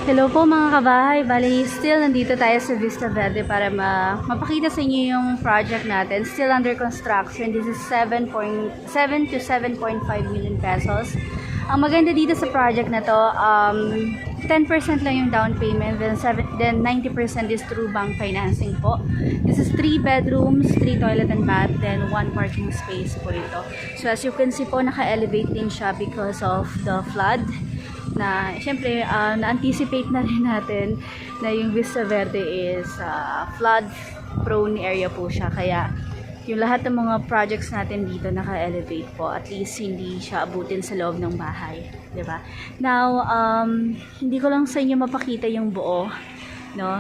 Hello po mga kabahay, bali still nandito tayo sa Vista Verde para mapakita sa inyo yung project natin. Still under construction. This is 7 to 7.5 million pesos. Ang maganda dito sa project na to, 10% lang yung down payment, then 90% is through bank financing po. This is 3 bedrooms, 3 toilet and bath, then 1 parking space po ito. So as you can see po, naka-elevate din siya because of the flood. Na syempre na-anticipate na rin natin na yung Vista Verde is flood prone area po siya, kaya yung lahat ng mga projects natin dito naka-elevate po, at least hindi siya abutin sa loob ng bahay, di ba? Now hindi ko lang sa inyo mapakita yung buo, no,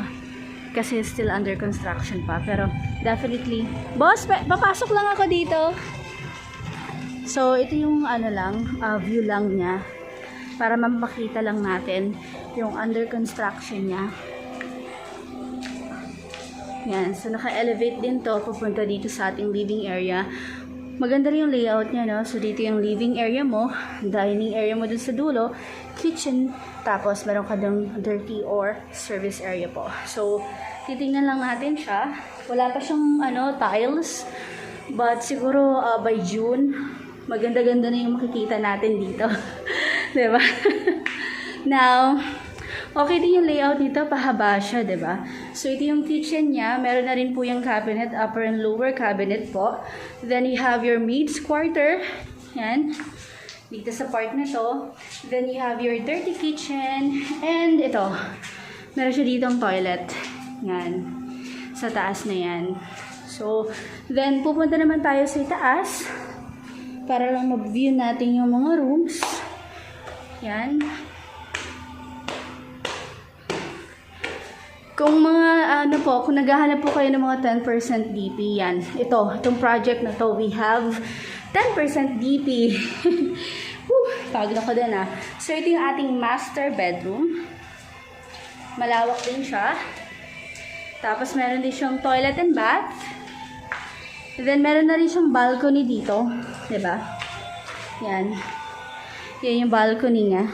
kasi still under construction pa, pero definitely boss, papasok lang ako dito. So ito yung ano lang, view lang niya para mapakita lang natin yung under construction niya. Yan, so naka-elevate din to pupunta dito sa ating living area. Maganda rin yung layout niya, no? So dito yung living area mo, dining area mo dun sa dulo, kitchen, tapos meron ka dong dirty or service area po. So titingnan lang natin siya. Wala pa siyang tiles, but siguro by June maganda-ganda na yung makikita natin dito. Diba? Now, okay din yung layout dito, pahaba siya, diba? So, ito yung kitchen niya. Meron na rin po yung cabinet, upper and lower cabinet po. Then, you have your maid's quarter. Yan. Dito sa part na to. Then, you have your dirty kitchen. And, ito. Meron siya dito ang toilet. Yan. Sa taas na yan. So, then, pupunta naman tayo sa taas. Para lang mag-view natin yung mga rooms. Yan. Kung mga kung naghahanap po kayo ng mga 10% DP, yan. Itong project na to, we have 10% DP. Pagod ako din So ito yung ating master bedroom. Malawak din siya. Tapos meron din siyang toilet and bath. Then meron na rin siyang balcony dito, 'di ba? Yan. Yan yung balcony niya.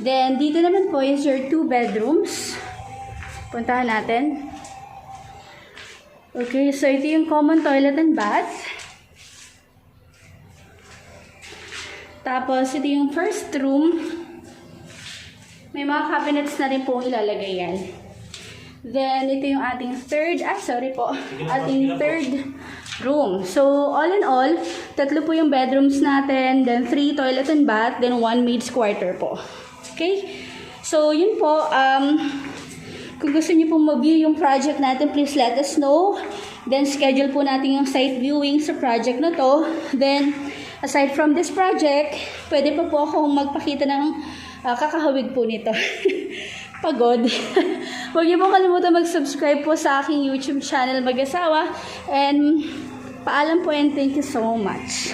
Then, dito naman po is your 2 bedrooms. Puntahan natin. Okay, so ito yung common toilet and bath. Tapos, ito yung first room. May mga cabinets na rin po ilalagay yan. Then, ito yung ating third room. So, all in all, 3 po yung bedrooms natin, then 3 toilet and bath, then 1 maid's quarter po. Okay? So, yun po. Kung gusto niyo pong mag-view yung project natin, please let us know. Then, schedule po natin yung site viewing sa project na to. Then, aside from this project, pwede pa po akong magpakita ng kakahawig po nito. Pagod. Huwag niyo po kalimutan mag-subscribe po sa aking YouTube channel Mag-asawa. And paalam po and thank you so much.